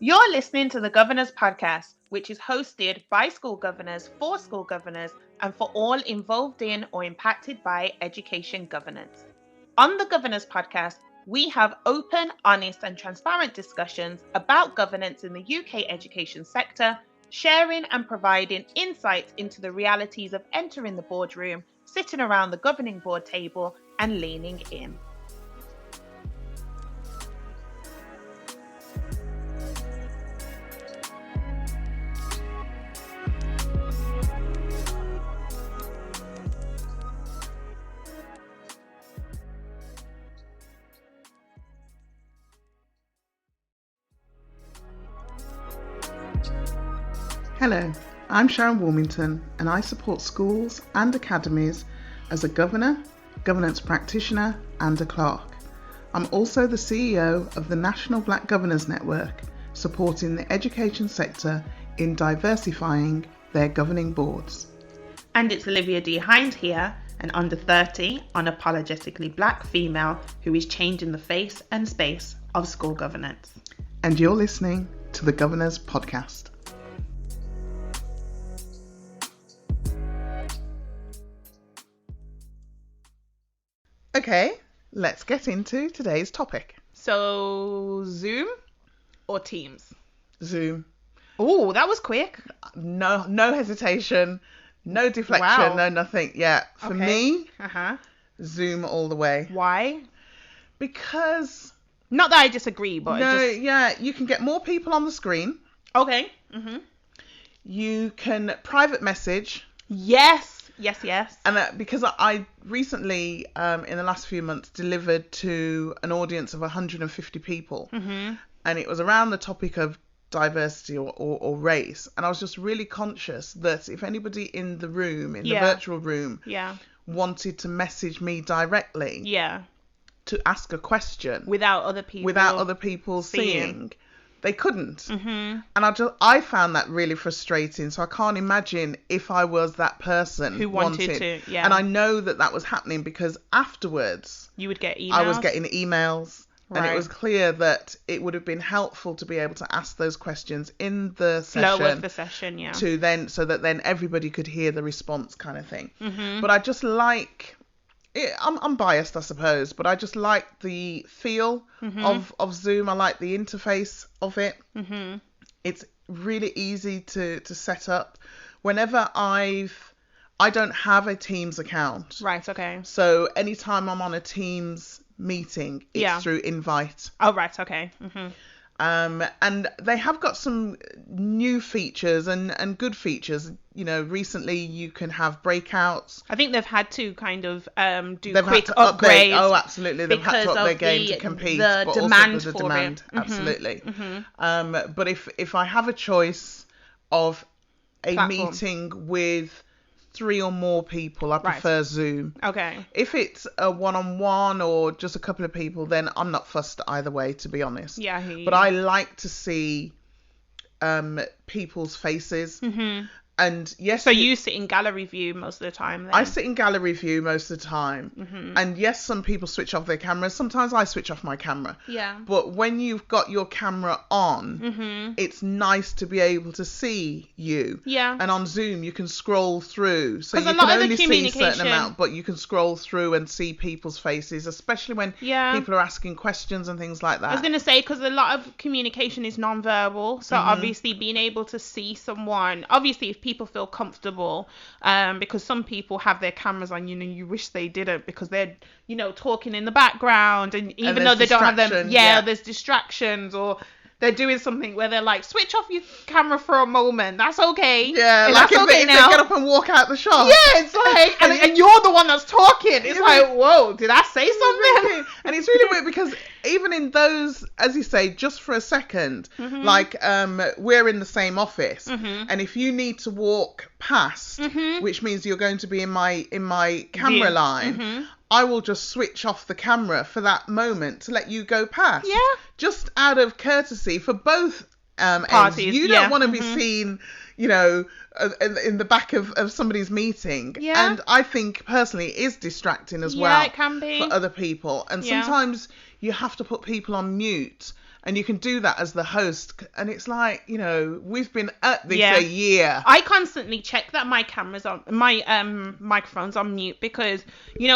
You're listening to the Governor's Podcast, which is hosted by school governors, for school governors, and for all involved in or impacted by education governance. On the Governor's Podcast, we have open, honest, and transparent discussions about governance in the UK education sector, sharing and providing insights into the realities of entering the boardroom, sitting around the governing board table, and leaning in. Hello, I'm Sharon Warmington and I support schools and academies as a governor, governance practitioner and a clerk. I'm also the CEO of the National Black Governors Network, supporting the education sector in diversifying their governing boards. And it's Olivia D Hinds here, an under 30, unapologetically black female who is changing the face and space of school governance. And you're listening to the Governor's Podcast. Okay, let's get into today's topic. So, Zoom or Teams? Zoom. Oh, that was quick. No hesitation, no deflection, Wow. no nothing. Yeah, for me, Uh-huh. Zoom all the way. Why? Because Not that I disagree, but you can get more people on the screen. Okay. Mm-hmm. You can private message. Yes. And because I recently, in the last few months, delivered to an audience of 150 people. Mm-hmm. And it was around the topic of diversity or race. And I was just really conscious that if anybody in the room, in the virtual room, wanted to message me directly to ask a question without other people seeing, they couldn't. Mm-hmm. And I found that really frustrating. So I can't imagine if I was that person who wanted to. Yeah. And I know that was happening because afterwards you would get emails. I was getting emails. Right. And it was clear that it would have been helpful to be able to ask those questions in the flow session. Of the session, yeah. So that then everybody could hear the response kind of thing. Mm-hmm. But I just like it. I'm biased, I suppose, but I just like the feel of Zoom. I like the interface of it. Mm-hmm. It's really easy to set up. Whenever I don't have a Teams account. Right, okay. So anytime I'm on a Teams meeting, it's through invite. Oh, right, okay. Mm-hmm. And they have got some new features and good features. You know, recently you can have breakouts. I think they've had to kind of do they've quick had to upgrades. Oh, absolutely. They've had to up their game to compete. But also the demand. Mm-hmm. Absolutely. Mm-hmm. But if I have a choice of a platform. meeting with 3 or more people, I prefer Zoom. Okay. If it's a one-on-one or just a couple of people, then I'm not fussed either way, to be honest. Yeah, I hear you. But I like to see people's faces. Mm-hmm. And yes. So you sit in gallery view most of the time then? I sit in gallery view most of the time. Mm-hmm. And yes, some people switch off their cameras. Sometimes I switch off my camera. Yeah. But when you've got your camera on, it's nice to be able to see you. Yeah. And on Zoom, you can scroll through. So you a can lot of the only see a certain communication- amount, but you can scroll through and see people's faces, especially when people are asking questions and things like that. I was going to say, because a lot of communication is non-verbal. So obviously being able to see someone, obviously if people feel comfortable, because some people have their cameras on, you wish they didn't because they're, talking in the background, and even though they don't have them, there's distractions, or they're doing something where they're like, switch off your camera for a moment. That's okay. Yeah, and like that's if okay they now. get up and walk out the shop. Yeah, it's like, and you're the one that's talking. It's like, whoa, did I say something? And it's really weird because even in those, as you say, just for a second, like we're in the same office, and if you need to walk past, which means you're going to be in my camera line, I will just switch off the camera for that moment to let you go past. Yeah. Just out of courtesy for both parties. You don't want to be seen, in the back of somebody's meeting. Yeah. And I think personally it is distracting as well. Yeah, it can be. For other people. And sometimes you have to put people on mute. And you can do that as the host. And it's like, we've been at this a year. I constantly check that my camera's on, my microphone's on mute because,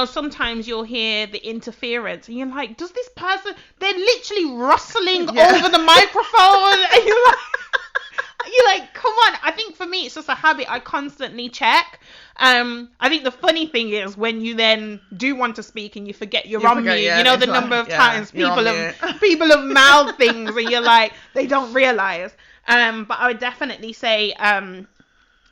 sometimes you'll hear the interference and you're like, does this person, they're literally rustling over the microphone. And you're like, come on. I think for me, it's just a habit. I constantly check. I think the funny thing is when you then do want to speak and you forget you're on mute. The number of times people have mouthed things and you're like, they don't realize. But I would definitely say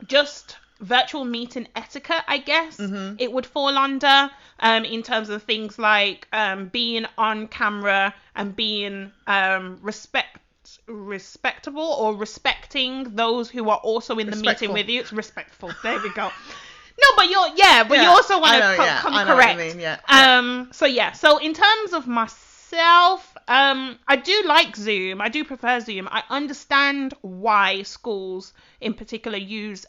just virtual meeting etiquette, I guess it would fall under in terms of things like being on camera and being respectable or respecting those who are also in the meeting with you. It's respectful. There we go. No, but you also want to come correct. So in terms of myself, I do like Zoom. I do prefer Zoom. I understand why schools in particular use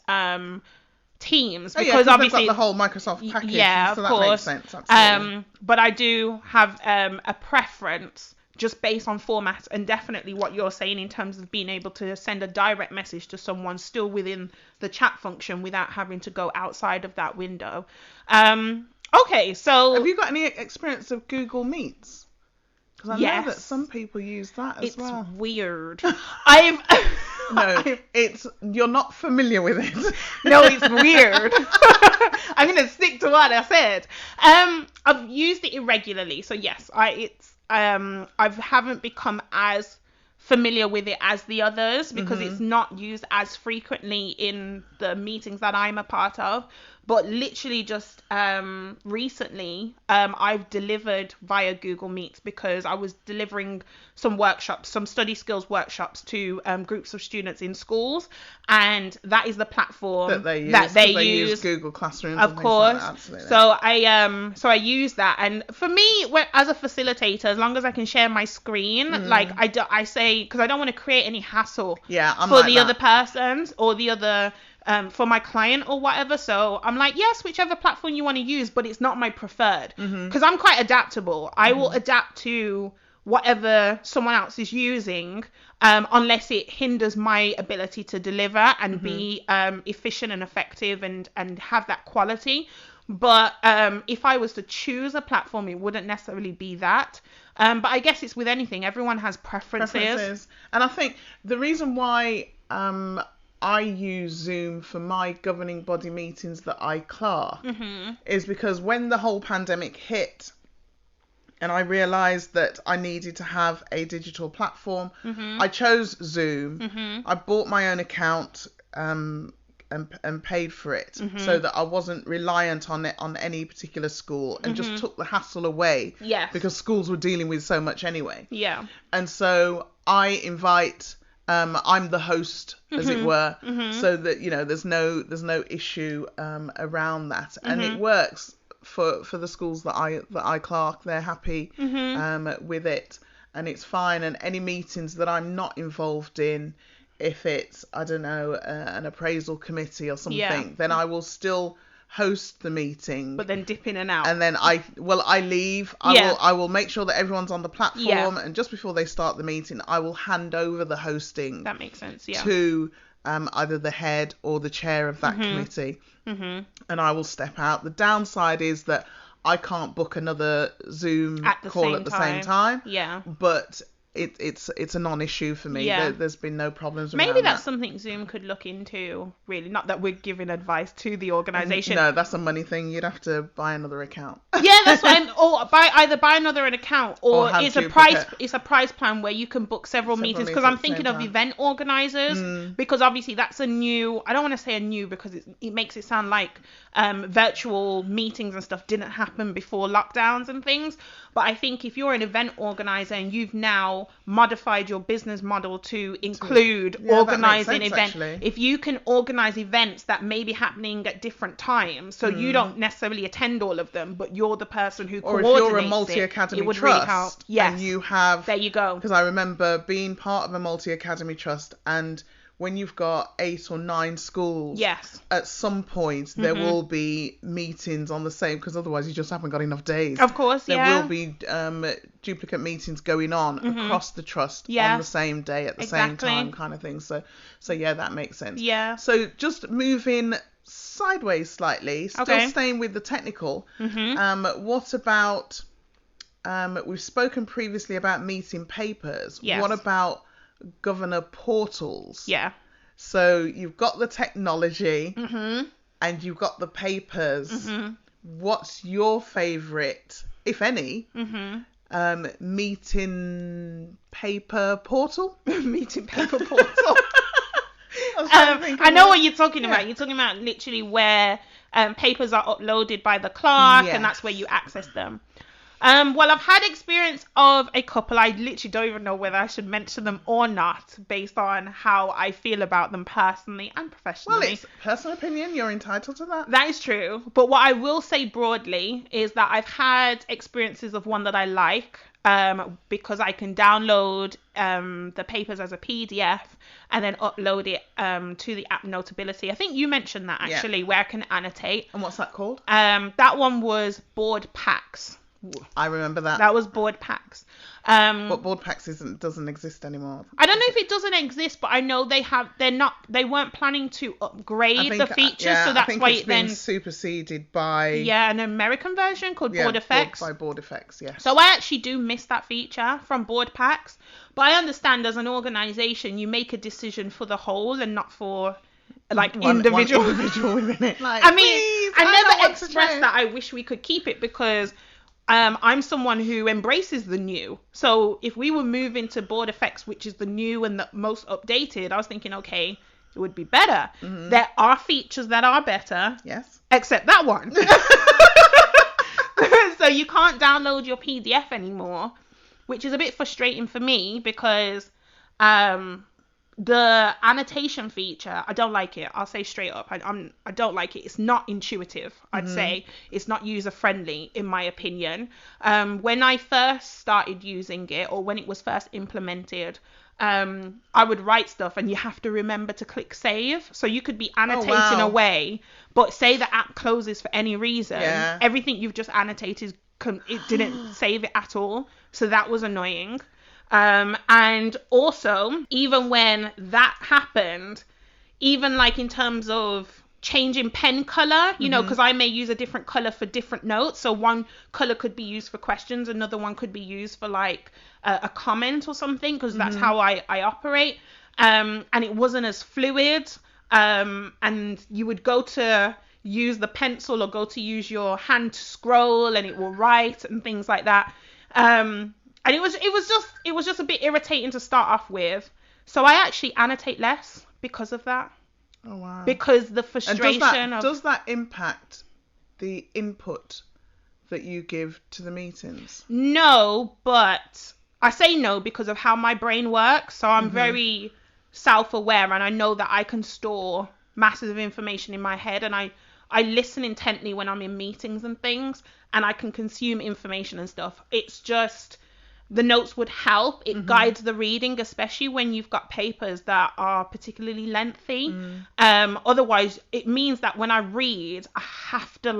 Teams because obviously they've got the whole Microsoft package. Yeah, so of that course. Makes sense, absolutely. But I do have a preference just based on format and definitely what you're saying in terms of being able to send a direct message to someone still within the chat function without having to go outside of that window. Okay, so... Have you got any experience of Google Meets? Because I know that some people use that as well. It's weird. You're not familiar with it. No, it's weird. I'm going to stick to what I said. I've used it irregularly. So yes, I haven't become as familiar with it as the others because it's not used as frequently in the meetings that I'm a part of. But literally just recently, I've delivered via Google Meets because I was delivering some workshops, some study skills workshops to groups of students in schools. And that is the platform that they use. Google Classroom. Of course. Like that, absolutely. So I use that. And for me, as a facilitator, as long as I can share my screen, I say, because I don't want to create any hassle for the other persons or the other... for my client or whatever. So I'm like, yes, whichever platform you want to use, but it's not my preferred because I'm quite adaptable. I will adapt to whatever someone else is using unless it hinders my ability to deliver and be efficient and effective and have that quality. But if I was to choose a platform, it wouldn't necessarily be that. But I guess it's with anything. Everyone has preferences. And I think the reason why I use Zoom for my governing body meetings that I clerk is because when the whole pandemic hit and I realised that I needed to have a digital platform, I chose Zoom. I bought my own account and paid for it so that I wasn't reliant on it on any particular school and just took the hassle away because schools were dealing with so much anyway. And so I invite... I'm the host, as it were, so that there's no issue around that, and it works for the schools that I clerk. They're happy with it, and it's fine. And any meetings that I'm not involved in, if it's an appraisal committee or something, then I will still host the meeting, but then dip in and out, and then I leave. I will make sure that everyone's on the platform, and just before they start the meeting I will hand over the hosting. That makes sense. To either the head or the chair of that committee, and I will step out. The downside is that I can't book another Zoom call at the same time. But it's a non-issue for me. There's been no problems around Maybe that's something Zoom could look into, really. Not that we're giving advice to the organisation. No, that's a money thing. You'd have to buy another account. Yeah, that's fine. Or buy another account, or it's a price plan where you can book several meetings. Because I'm thinking of event organisers, because obviously that's a new. I don't want to say a new because it makes it sound like virtual meetings and stuff didn't happen before lockdowns and things. But I think if you're an event organizer and you've now modified your business model to include organizing events, if you can organize events that may be happening at different times, so you don't necessarily attend all of them, but you're the person who coordinates it. Or if you're a multi-academy trust, really help. And you have... There you go. Because I remember being part of a multi-academy trust, and when you've got 8 or 9 schools, Yes. at some point there will be meetings on the same, because otherwise you just haven't got enough days. Of course, there yeah. will be duplicate meetings going on across the trust Yeah. on the same day at the same time, kind of thing. So yeah, that makes sense. Yeah. So just moving sideways slightly, still staying with the technical. What about we've spoken previously about meeting papers. Yes. What about governor portals? Yeah. So you've got the technology and you've got the papers. What's your favourite, if any, meeting paper portal? Meeting paper portal. I know what you're talking about. You're talking about literally where papers are uploaded by the clerk, and that's where you access them. Well, I've had experience of a couple. I literally don't even know whether I should mention them or not, based on how I feel about them personally and professionally. Well, it's personal opinion. You're entitled to that. That is true. But what I will say broadly is that I've had experiences of one that I like, because I can download the papers as a PDF and then upload it to the app Notability. I think you mentioned that, actually, where I can annotate. And what's that called? That one was BoardPacks. I remember that. That was BoardPacks. But BoardPacks doesn't exist anymore. I don't know if it doesn't exist, but I know they weren't planning to upgrade the features, so that's why it's been superseded by an American version called BoardEffects. By BoardEffects, yeah. So I actually do miss that feature from BoardPacks, but I understand as an organization you make a decision for the whole and not for like individual within it. Like, I mean, I never expressed that I wish we could keep it, because I'm someone who embraces the new. So if we were moving to BoardEffects, which is the new and the most updated, I was thinking, okay, it would be better. There are features that are better. Yes. Except that one. So you can't download your PDF anymore, which is a bit frustrating for me, because the annotation feature, I don't like it. I'll say straight up, I don't like it. It's not intuitive. I'd say it's not user friendly, in my opinion. When I first started using it, or when it was first implemented, I would write stuff and you have to remember to click save. So you could be annotating away, but say the app closes for any reason, everything you've just annotated, it didn't save it at all. So that was annoying. And also, even when that happened, even like in terms of changing pen color, you know, because I may use a different color for different notes. So one color could be used for questions, another one could be used for like a comment or something, because that's how I operate. And it wasn't as fluid. And you would go to use the pencil or go to use your hand to scroll and it will write and things like that. And it was just a bit irritating to start off with. So I actually annotate less because of that. Oh, wow. Because the frustration does that impact the input that you give to the meetings? No, but I say no because of how my brain works. So I'm very self-aware, and I know that I can store masses of information in my head, and I listen intently when I'm in meetings and things, and I can consume information and stuff. It's just the notes would help. It guides the reading, especially when you've got papers that are particularly lengthy. Otherwise, it means that when I read, I have to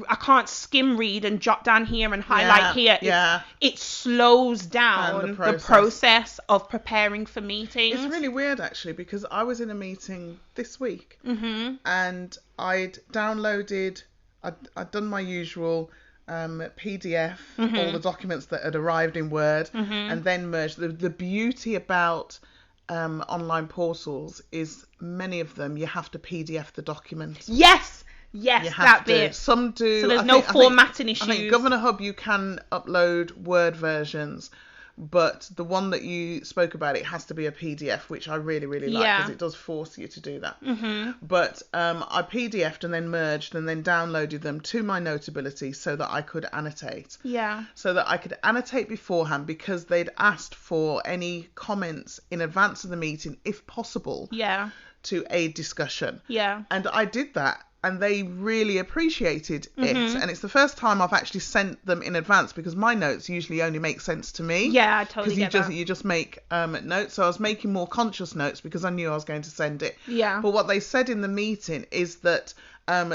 I can't skim read and jot down here and highlight here. It slows down the process of preparing for meetings. It's really weird, actually, because I was in a meeting this week and I'd downloaded, I'd done my usual PDF, all the documents that had arrived in Word, and then merged. The beauty about online portals is many of them you have to PDF the document. Yes, that bit. Some do. So there's no formatting issues. I think GovernorHub you can upload Word versions, but the one that you spoke about, it has to be a PDF, which I really, really like, because it does force you to do that. But I PDF'd and then merged and then downloaded them to my Notability so that I could annotate. So that I could annotate beforehand, because they'd asked for any comments in advance of the meeting, if possible, to aid discussion. And I did that. and they really appreciated it. And it's the first time I've actually sent them in advance, because my notes usually only make sense to me. Yeah, I totally get that. Because you just make notes. So I was making more conscious notes because I knew I was going to send it. Yeah. But what they said in the meeting is that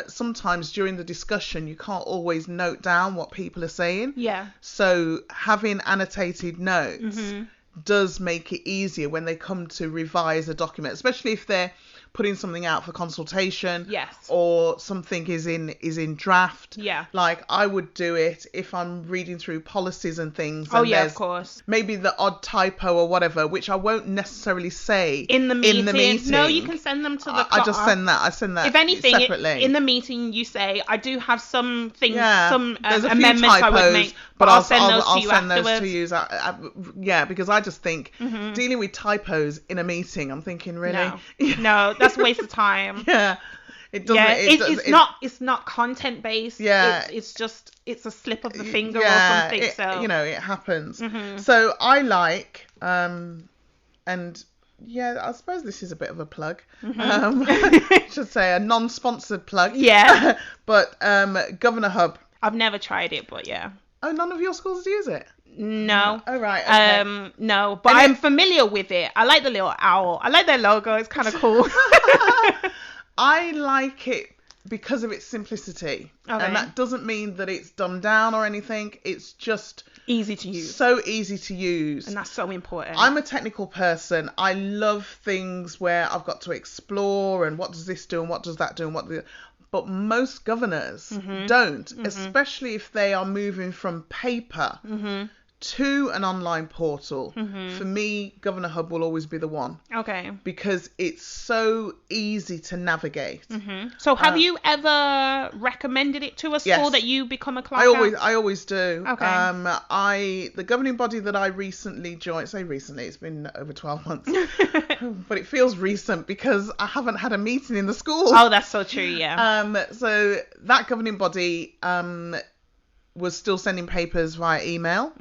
sometimes during the discussion you can't always note down what people are saying. Yeah. So having annotated notes does make it easier when they come to revise a document, especially if they're putting something out for consultation. Yes. Or something is in draft. Yeah. Like I would do it if I'm reading through policies and things. Oh and yeah, of course. Maybe the odd typo or whatever, which I won't necessarily say in the meeting. No, you can send them to the I just send that. I send that. If anything, separately. In the meeting, you say, I do have some things, some there's a few amendments typos, I would make, but I'll send those I'll to you send afterwards. those to you. Because I just think dealing with typos in a meeting, I'm thinking, really? No, that's a waste of time. Yeah. It doesn't. Yeah, it's not content based. Yeah. It's a slip of the finger or something. It happens. So I like, and yeah, I suppose this is a bit of a plug. I should say a non-sponsored plug. Yeah. But GovernorHub. I've never tried it, but yeah. Oh, none of your schools use it? No. Oh, right. Okay. No, but I'm familiar with it. I like the little owl. I like their logo. It's kind of cool. I like it because of its simplicity. Okay. And that doesn't mean that it's dumbed down or anything. It's just easy to use. So easy to use. And that's so important. I'm a technical person. I love things where I've got to explore and what does this do and what does that do and but most governors don't, especially if they are moving from paper to an online portal. For me, GovernorHub will always be the one. Okay. Because it's so easy to navigate. So have you ever recommended it to a school that you become a clerk? I always do. Okay. The governing body that I recently joined, it's been over 12 months, but it feels recent because I haven't had a meeting in the school. Oh, that's so true, yeah. So that governing body was still sending papers via email.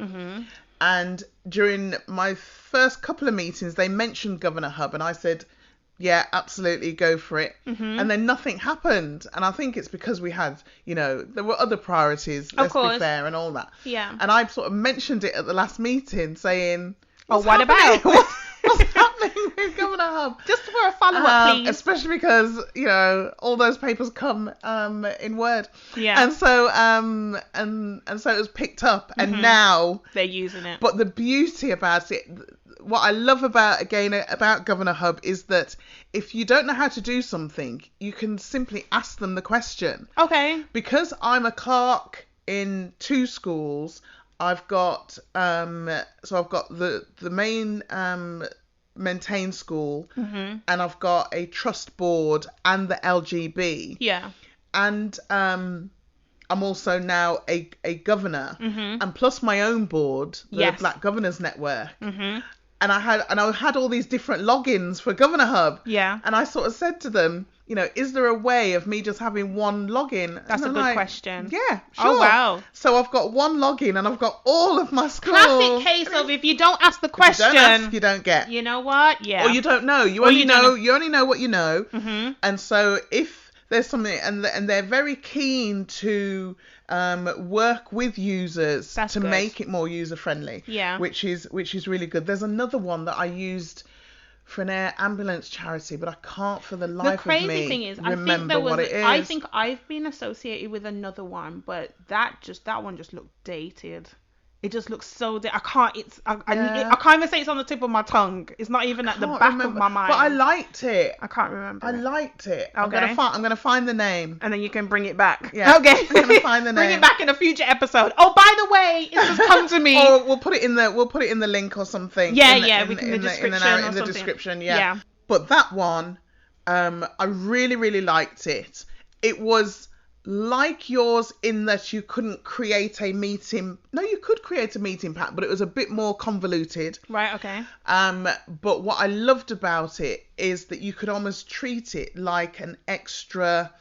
And during my first couple of meetings, they mentioned GovernorHub, and I said, yeah, absolutely, go for it. And then nothing happened. And I think it's because we had, there were other priorities, let's be fair, and all that. Yeah. And I sort of mentioned it at the last meeting, saying, what about? What's happening with GovernorHub? Just for a follow-up, please. Especially because, all those papers come in Word. Yeah. And so and so it was picked up, and now they're using it. But the beauty about it, what I love about GovernorHub is that if you don't know how to do something, you can simply ask them the question. Okay. Because I'm a clerk in 2 schools, I've got the main maintained school, and I've got a trust board and the LGB. Yeah. And I'm also now a governor, and plus my own board, the Black Governors Network. And I had all these different logins for GovernorHub. Yeah. And I sort of said to them, is there a way of me just having one login? That's a good question. Yeah, sure. Oh, wow. So I've got one login and I've got all of my schools. Classic case of if you don't ask the question. If you don't ask, you don't get. You know what? Yeah. Or you don't know. You only know what you know. And so if there's something, and they're very keen to work with users to make it more user friendly. Yeah. Which is really good. There's another one that I used for an air ambulance charity, but I can't for the life of me remember thing is, what it is. I think I've been associated with another one, but that one just looked dated. It just looks so I can't even say it's on the tip of my tongue. It's not even at the back of my mind. But I liked it. I can't remember. I liked it. Okay. I'm gonna find the name. And then you can bring it back. Yeah. Okay. I'm gonna find the name. Bring it back in a future episode. Oh, by the way, it just come to me. Or we'll put it in the link or something. Yeah, we can in the description. Yeah. But that one, I really, really liked it. It was like yours in that you couldn't create a meeting. No, you could create a meeting pack, but it was a bit more convoluted. Right, okay. But what I loved about it is that you could almost treat it like an extra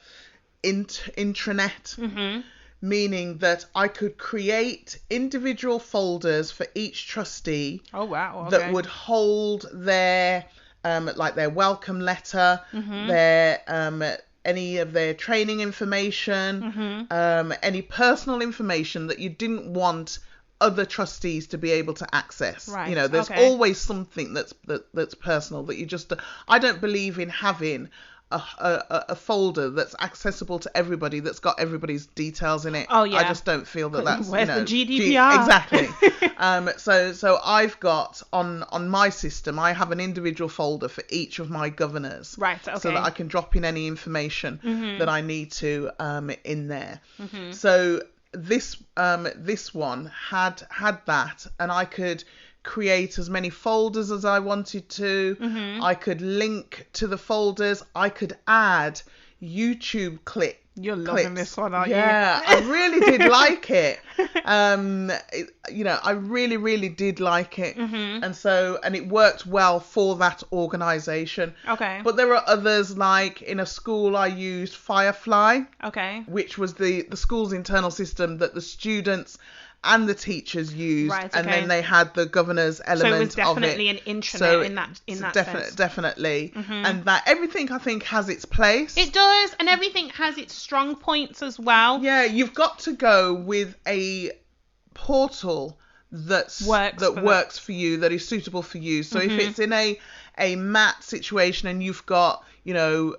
intranet. Meaning that I could create individual folders for each trustee. Oh, wow. Okay. That would hold their welcome letter, their any of their training information, any personal information that you didn't want other trustees to be able to access. Right. You know, there's always something that's personal that you just. I don't believe in having a folder that's accessible to everybody that's got everybody's details in it. Oh yeah. I just don't feel that's Where's the GDPR? Exactly. So I've got on my system, I have an individual folder for each of my governors. Right. Okay. So that I can drop in any information that I need to in there. Mm-hmm. So this one had that, and I could create as many folders as I wanted to. I could link to the folders. I could add YouTube clips. You're loving this one, aren't you? Yeah, I really did like it. I really did like it. And it worked well for that organization. Okay. But there are others, like in a school I used FireFly. Okay. Which was the school's internal system that the students and the teachers used, right, okay. And then they had the governor's element of it. So it was definitely an intranet in that sense. Definitely. And that everything, I think, has its place. It does, and everything has its strong points as well. Yeah, you've got to go with a portal that works for you, that is suitable for you. So if it's in a MAT situation and you've got,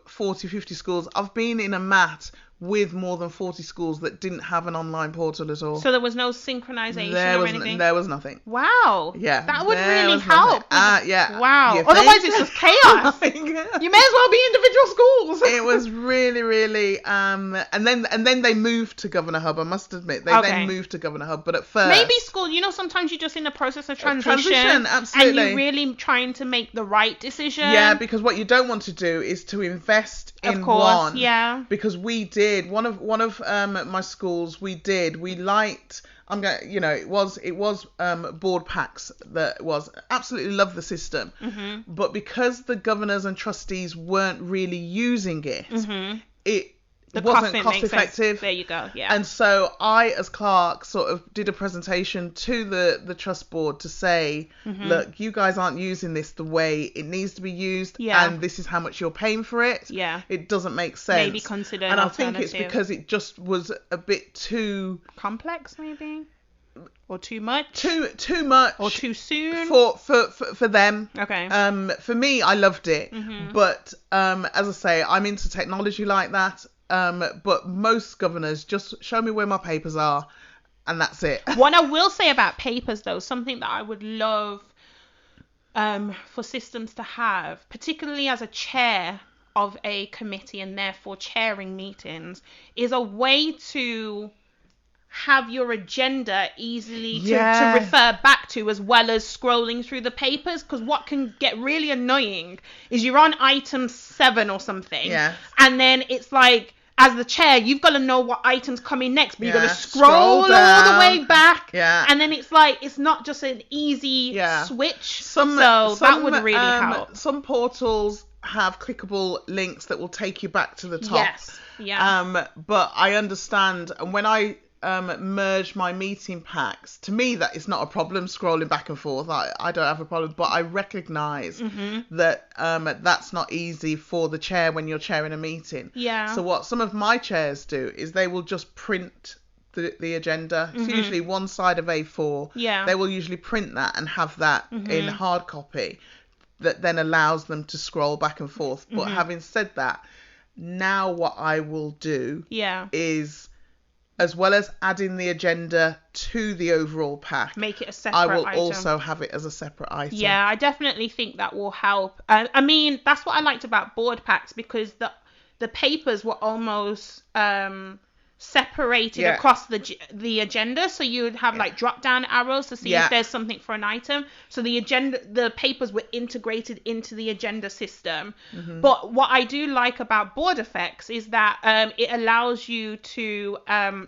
40, 50 schools, I've been in a MAT with more than 40 schools that didn't have an online portal at all. So there was no synchronization or anything? There was nothing. Wow. Yeah. That would really help. Yeah. Wow. Otherwise it's just chaos. You may as well be individual schools. It was really, and then they moved to GovernorHub, I must admit. They then moved to GovernorHub, but at first... Maybe school, sometimes you're just in the process of transition. Absolutely. And you're really trying to make the right decision. Yeah, because what you don't want to do is to invest in one. Yeah. Because we did, one of my schools, it was BoardPacks that was, absolutely loved the system. But because the governors and trustees weren't really using it, it wasn't cost effective. There you go. Yeah. And so I, as clerk, sort of did a presentation to the trust board to say, look, you guys aren't using this the way it needs to be used, and this is how much you're paying for it. Yeah. It doesn't make sense. Maybe consider an And I alternative. think it's because it just was a bit too complex, maybe, or too much. Too much. Or too soon. For them. Okay. For me, I loved it, but as I say, I'm into technology like that. But most governors just show me where my papers are, and that's it. What I will say about papers, though, something that I would love for systems to have, particularly as a chair of a committee and therefore chairing meetings, is a way to have your agenda easily to refer back to, as well as scrolling through the papers. Because what can get really annoying is you're on item 7 or something, and then it's like, as the chair, you've got to know what item's coming next, but you've got to scroll all the way back. Yeah. And then it's like, it's not just an easy switch. So that would really help. Some portals have clickable links that will take you back to the top. Yes. Yeah. But I understand, and when I merge my meeting packs, to me that is not a problem, scrolling back and forth. I don't have a problem, but I recognise that that's not easy for the chair when you're chairing a meeting. Yeah. So what some of my chairs do is they will just print the agenda. It's usually one side of A4. Yeah. They will usually print that and have that in hard copy, that then allows them to scroll back and forth. But having said that, now what I will do is, as well as adding the agenda to the overall pack, make it a separate I will item. also have it as a separate item. Yeah, I definitely think that will help. I mean, that's what I liked about BoardPacks, because the papers were almost separated across the agenda, so you would have like drop down arrows to see if there's something for an item. So the papers were integrated into the agenda system. But what I do like about BoardEffects is that it allows you to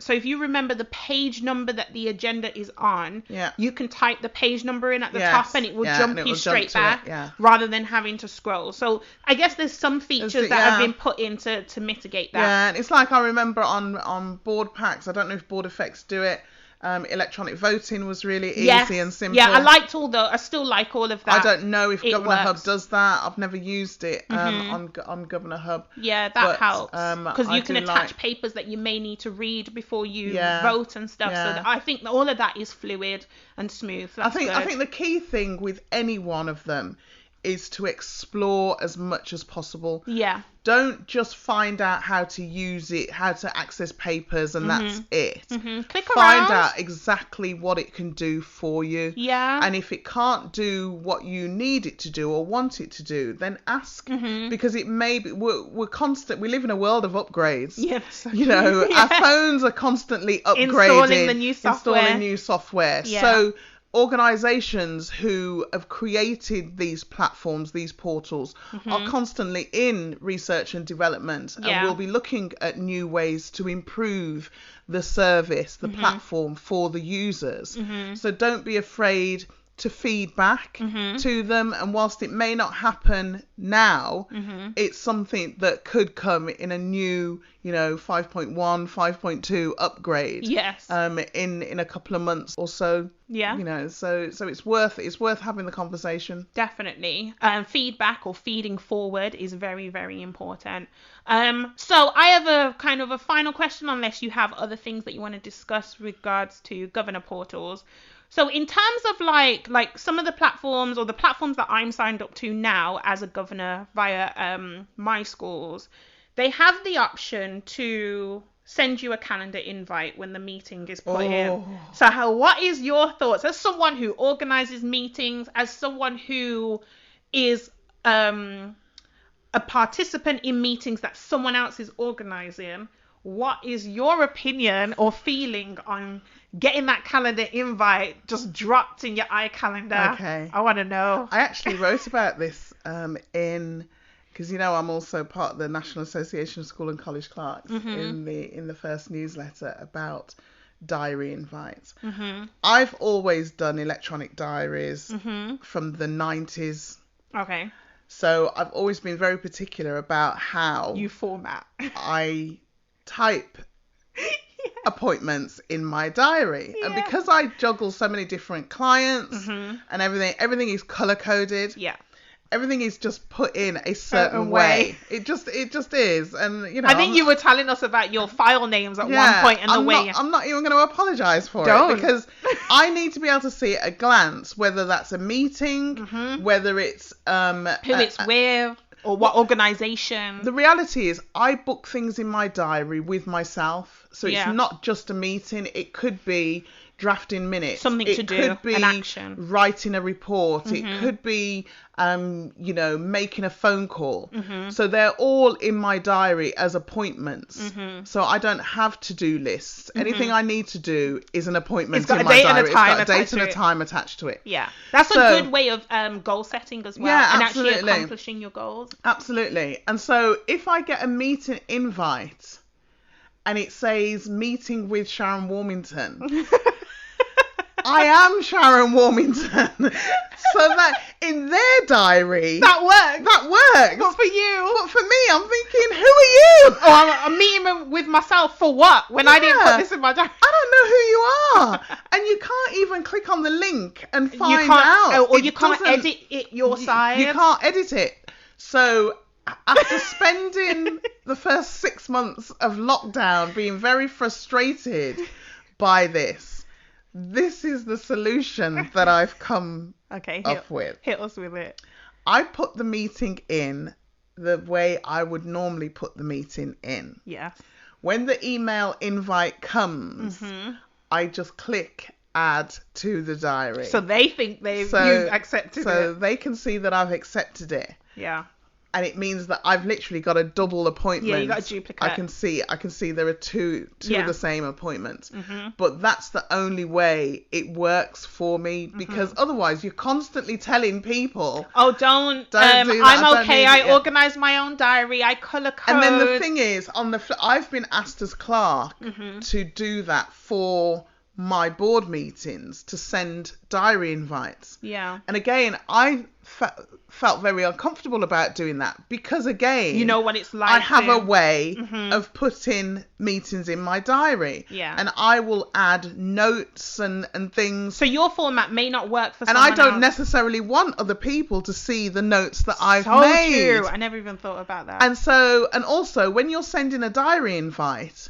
so if you remember the page number that the agenda is on, you can type the page number in at the top, and it will jump you straight back rather than having to scroll. So I guess there's some features that have been put in to mitigate that. Yeah, and it's like, I remember on BoardPacks, I don't know if BoardEffects do it, Electronic voting was really Yes. easy and simple. Yeah, I still like all of that. I don't know if It GovernorHub works. does that. I've never used it on GovernorHub. Yeah, that but, helps. Because I you can do attach like- papers that you may need to read before you Yeah, vote and stuff. yeah. So I think that all of that is fluid and smooth. That's I good. think the key thing with any one of them is to explore as much as possible. Yeah. Don't just find out how to use it, how to access papers, and that's it. Click Find around. out exactly what it can do for you. Yeah. And if it can't do what you need it to do or want it to do, then ask. Because it may be, we're constant, we live in a world of upgrades. Yes. You know, Yeah. our phones are constantly upgrading. Installing the new software. Installing new software. Yeah. So organizations who have created these platforms, these portals, are constantly in research and development, Yeah. and will be looking at new ways to improve the service, the platform for the users. So don't be afraid to feed back to them, and whilst it may not happen now, it's something that could come in a new, 5.1, 5.2 upgrade. Yes. In a couple of months or so. Yeah. So it's worth having the conversation. Definitely. Feedback or feeding forward is very, very important. So I have a kind of a final question, unless you have other things that you want to discuss regards to governor portals. So in terms of like some of the platforms, or the platforms that I'm signed up to now as a governor via my schools, they have the option to send you a calendar invite when the meeting is put in. So what is your thoughts as someone who organizes meetings, as someone who is a participant in meetings that someone else is organizing? What is your opinion or feeling on getting that calendar invite just dropped in your iCalendar? Okay. I want to know. I actually wrote about this because I'm also part of the National Association of School and College Clerks in the first newsletter about diary invites. I've always done electronic diaries from the 90s. Okay. So I've always been very particular about how You format. I type appointments in my diary. And because I juggle so many different clients and everything is color coded. Yeah. Everything is just put in a certain way. It just is. And I think you were telling us about your file names at one point, and I'm not even going to apologize for it, because I need to be able to see at a glance whether that's a meeting, whether it's who it's with, or what organization. The reality is I book things in my diary with myself, so it's not just a meeting. It could be drafting minutes, something to do, could be an action, writing a report, it could be making a phone call. So they're all in my diary as appointments. So I don't have to-do lists. Anything I need to do is an appointment in my diary. It's got a date and a time attached to it. Yeah, that's a good way of goal setting as well, and absolutely. actually accomplishing your goals. Absolutely. And so if I get a meeting invite and it says meeting with Sharon Warmington, I am Sharon Warmington. So that in their diary, that works. But for you, but for me, I'm thinking, who are you? Or I'm meeting with myself for what? When I didn't put this in my diary. I don't know who you are, and you can't even click on the link and find out. Or you can't edit it your side. You can't edit it. So after spending the first 6 months of lockdown being very frustrated by this is the solution that I've come up with. Hit us with it. I put the meeting in the way I would normally put the meeting in. Yes. When the email invite comes, I just click add to the diary. So they think you've accepted it. So they can see that I've accepted it. Yeah. And it means that I've literally got a double appointment. Yeah, you got a duplicate. I can see there are two of the same appointments. But that's the only way it works for me, because otherwise you're constantly telling people, oh, don't do that. I'm okay. I organize my own diary. I color code. And then the thing is, I've been asked as clerk to do that for my board meetings to send diary invites. Yeah. And again, I felt very uncomfortable about doing that because, again, you know what it's like. I have a way of putting meetings in my diary. Yeah. And I will add notes and things. So your format may not work for and someone I don't else. necessarily want other people to see the notes that I've so made. True. I never even thought about that. And also, when you're sending a diary invite,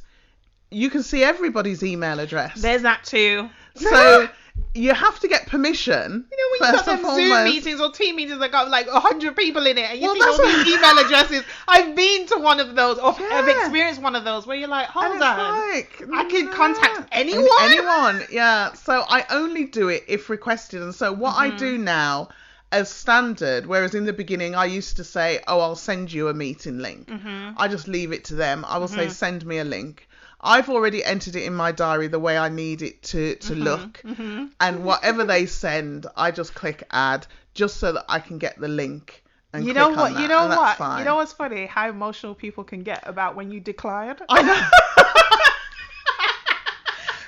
you can see everybody's email address. There's that too. So you have to get permission. You know, when you got them Zoom meetings or team meetings that got like 100 people in it, and you see all these email addresses. I've been to one of those, or I've experienced one of those, where you're like, hold on, I can contact anyone. Anyone, yeah. So I only do it if requested. And so what I do now, as standard, whereas in the beginning I used to say, oh, I'll send you a meeting link. I just leave it to them. I will say, send me a link. I've already entered it in my diary the way I need it to look. And whatever they send, I just click add, just so that I can get the link and click on that. You know what? Fine. You know what's funny? How emotional people can get about when you decline. I know.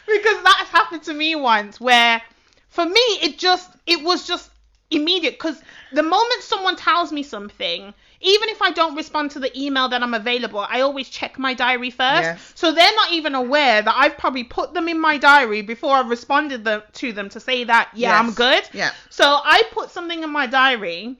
Because that's happened to me once, where for me, it was just immediate. Because the moment someone tells me something, even if I don't respond to the email that I'm available, I always check my diary first. Yes. So they're not even aware that I've probably put them in my diary before I've responded to them to say that, I'm good. Yeah. So I put something in my diary.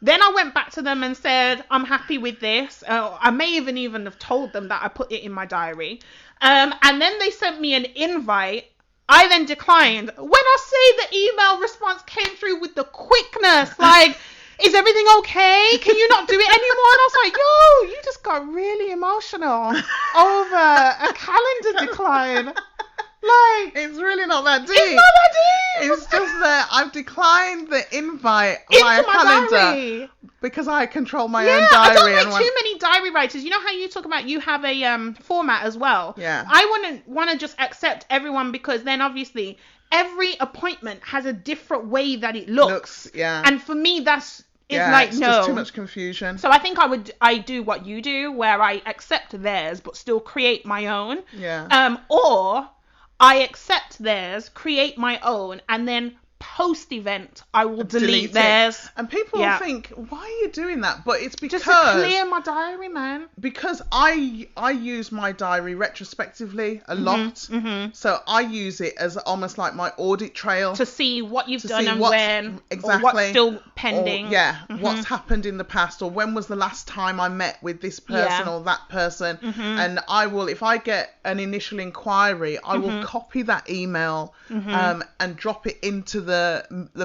Then I went back to them and said, I'm happy with this. I may even have told them that I put it in my diary. And then they sent me an invite. I then declined. When I say the email response came through with the quickness, like, is everything okay? Can you not do it anymore? And I was like, yo, you just got really emotional over a calendar decline. Like, it's really not that deep. It's not that deep. It's just that I've declined the invite into via my calendar diary. because I control my own diary. I don't like too many diary writers. You know how you talk about you have a format as well? Yeah. I want to just accept everyone, because then obviously every appointment has a different way that it looks. Yeah. And for me, it's it's just too much confusion. So I think I do what you do, where I accept theirs but still create my own. Yeah. Or I accept theirs, create my own, and then post-event I will delete theirs. And people will think, why are you doing that? But it's because... just to clear my diary, man. Because I use my diary retrospectively a lot. So I use it as almost like my audit trail. To see what you've done and when. Exactly. Or what's still pending. Or, what's happened in the past, or when was the last time I met with this person or that person. And I will, if I get an initial inquiry, I will copy that email and drop it into the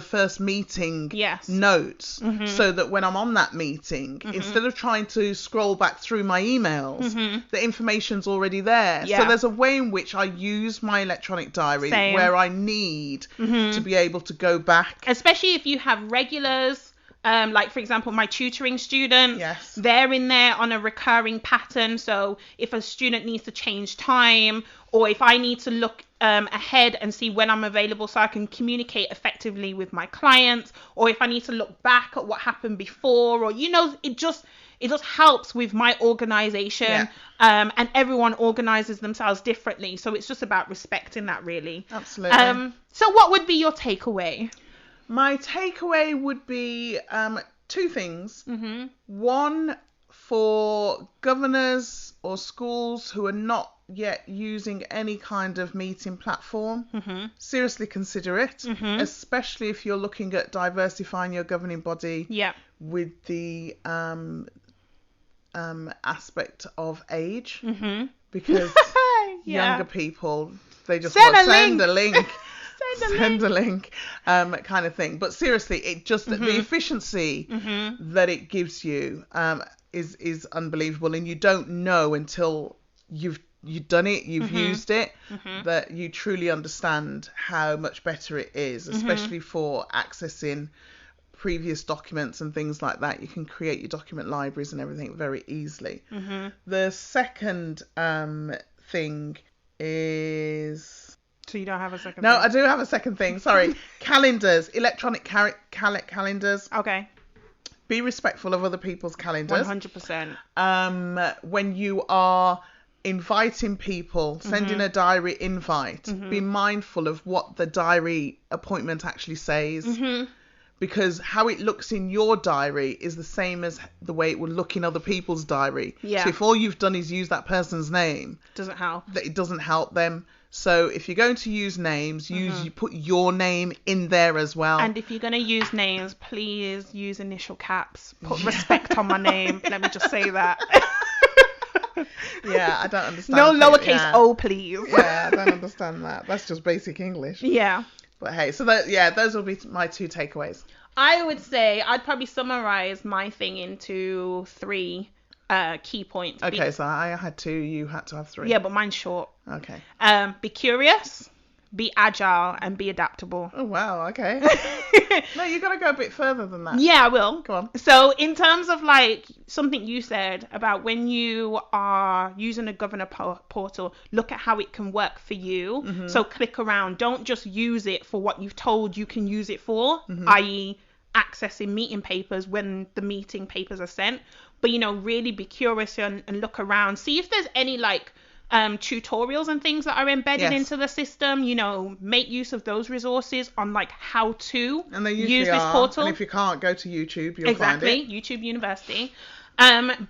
first meeting notes, so that when I'm on that meeting, instead of trying to scroll back through my emails, the information's already there. So there's a way in which I use my electronic diary where I need to be able to go back. Especially if you have regulars, like for example, my tutoring students, they're in there on a recurring pattern. So if a student needs to change time, or if I need to look ahead and see when I'm available so I can communicate effectively with my clients, or if I need to look back at what happened before, or, it just helps with my organization. And everyone organizes themselves differently. So it's just about respecting that, really. Absolutely. So what would be your takeaway? My takeaway would be two things. One, for governors or schools who are not yet using any kind of meeting platform, seriously consider it, especially if you're looking at diversifying your governing body with the aspect of age, because younger people, they just want send a link. Send a link, kind of thing. But seriously, it just the efficiency that it gives you is unbelievable, and you don't know until you've done it, you've used it, that you truly understand how much better it is, especially for accessing previous documents and things like that. You can create your document libraries and everything very easily. The second thing is... So you don't have a second thing? I do have a second thing. Sorry. Calendars. Electronic calendars. Okay. Be respectful of other people's calendars. 100%. When you are inviting people, sending a diary invite, be mindful of what the diary appointment actually says. Because how it looks in your diary is the same as the way it will look in other people's diary. Yeah. So if all you've done is use that person's name, Doesn't help. it doesn't help them. So if you're going to use names, you put your name in there as well. And if you're going to use names, please use initial caps. Put respect on my name. Let me just say that. Yeah, I don't understand. No lowercase o, please. Yeah, I don't understand that. That's just basic English. Yeah. But hey, so those will be my 2 takeaways. I would say I'd probably summarize my thing into 3 key points. Okay, so I had 2, you had to have 3. Yeah, but mine's short. Okay. Be curious, be agile, and be adaptable. Oh, wow, okay. No, you got to go a bit further than that. Yeah, I will. Go on. So in terms of like something you said about when you are using a Governor portal, look at how it can work for you. So click around. Don't just use it for what you've told you can use it for, i.e. accessing meeting papers when the meeting papers are sent. But, really be curious and look around. See if there's any like tutorials and things that are embedded into the system. Make use of those resources on like how to use this portal. And if you can't, go to YouTube, you'll find it. YouTube University.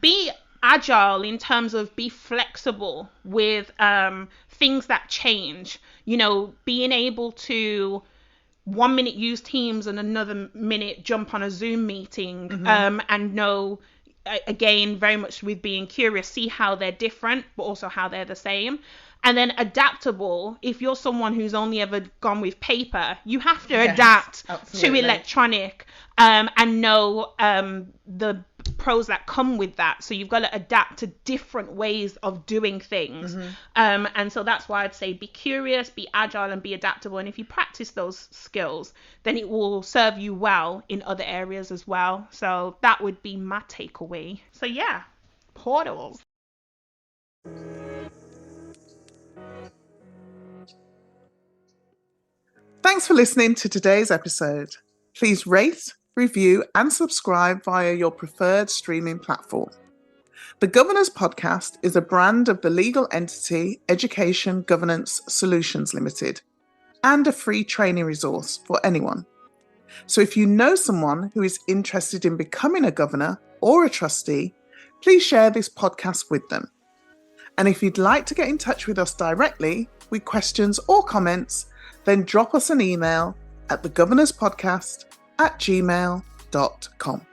Be agile in terms of be flexible with things that change. Being able to 1 minute use Teams and another minute jump on a Zoom meeting, and know, again, very much with being curious, see how they're different, but also how they're the same. And then adaptable. If you're someone who's only ever gone with paper, you have to adapt to electronic, and know the pros that come with that. So you've got to adapt to different ways of doing things. And so that's why I'd say be curious, be agile, and be adaptable. And if you practice those skills, then it will serve you well in other areas as well. So that would be my takeaway. So yeah, portals. Thanks for listening to today's episode. Please rate, review, and subscribe via your preferred streaming platform. The Governor's Podcast is a brand of the legal entity Education Governance Solutions Limited and a free training resource for anyone. So if you know someone who is interested in becoming a governor or a trustee, please share this podcast with them. And if you'd like to get in touch with us directly with questions or comments, then drop us an email at thegovernorspodcast@gmail.com.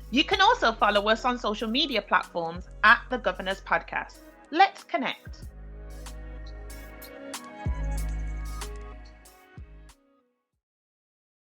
You can also follow us on social media platforms at The Governor's Podcast. Let's connect.